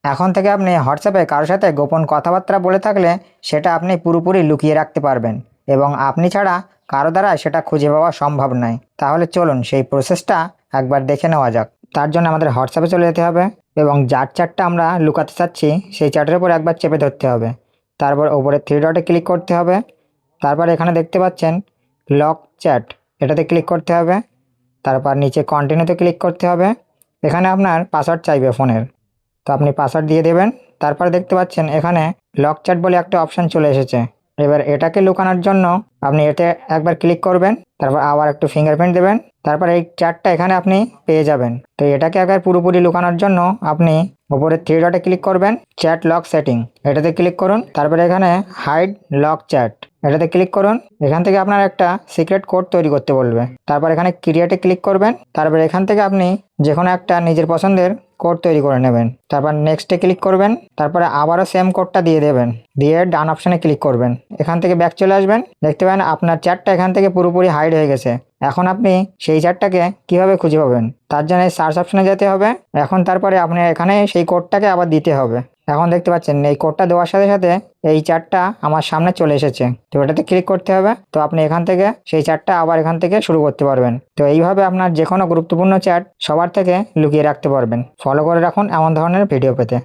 এখন থেকে আপনি হোয়াটসঅ্যাপে কারোর সাথে গোপন কথাবার্তা বলে থাকলে সেটা আপনি পুরোপুরি লুকিয়ে রাখতে পারবেন এবং আপনি ছাড়া কারো দ্বারা সেটা খুঁজে পাওয়া সম্ভব নয়। তাহলে চলুন সেই প্রসেসটা একবার দেখে নেওয়া যাক। তার জন্য আমাদের হোয়াটসঅ্যাপে চলে যেতে হবে এবং যার চ্যাটটা আমরা লুকাতে চাচ্ছি সেই চ্যাটের উপর একবার চেপে ধরতে হবে। তারপর ওপরে থ্রি ডটে ক্লিক করতে হবে। তারপর এখানে দেখতে পাচ্ছেন লক চ্যাট, এটাতে ক্লিক করতে হবে। তারপর নিচে কন্টিনিউতে ক্লিক করতে হবে। এখানে আপনার পাসওয়ার্ড চাইবে ফোনের, তো আপনি পাসওয়ার্ড দিয়ে দেবেন। তারপর দেখতে পাচ্ছেন এখানে লক চ্যাট বলে একটা অপশান চলে এসেছে। এবার এটাকে লুকানোর জন্য আপনি এতে একবার ক্লিক করবেন, তারপর আবার একটু ফিঙ্গারপ্রিন্ট দেবেন, তারপর এই চ্যাটটা এখানে আপনি পেয়ে যাবেন। তো এটাকে একবার পুরোপুরি লুকানোর জন্য আপনি উপরে থ্রি ডটে ক্লিক করবেন, চ্যাট লক সেটিং এটাতে ক্লিক করুন। তারপরে এখানে হাইড লক চ্যাট এটাতে ক্লিক করুন। এখান থেকে আপনার একটা সিক্রেট কোড তৈরি করতে বলবে। তারপর এখানে ক্রিয়েটে ক্লিক করবেন। তারপর এখান থেকে আপনি যে কোনো একটা নিজের পছন্দের কোড তৈরি করে নেবেন। তারপর নেক্সটে ক্লিক করবেন। তারপরে আবারও সেম কোডটা দিয়ে দেবেন, দিয়ে ডান অপশানে ক্লিক করবেন। এখান থেকে ব্যাক চলে আসবেন। দেখতে পাবেন আপনার চ্যাটটা এখান থেকে পুরোপুরি হাইড হয়ে গেছে। এখন আপনি সেই চ্যাটটাকে কিভাবে খুঁজে পাবেন, তার জন্য সার্চ অপশানে যেতে হবে। এখন তারপরে আপনি এখানে সেই কোডটাকে আবার দিতে হবে। এখন দেখতে পাচ্ছেন এই কোডটা দেওয়ার সাথে সাথে এই চ্যাটটা আমার সামনে চলে এসেছে। তো এটাতে ক্লিক করতে হবে। তো আপনি এখান থেকে সেই চ্যাটটা আবার এখান থেকে শুরু করতে পারবেন। তো এইভাবে আপনার যে কোনো গুরুত্বপূর্ণ চ্যাট সবার থেকে লুকিয়ে রাখতে পারবেন। ফলো করে রাখুন এমন ধরনের ভিডিও পেতে।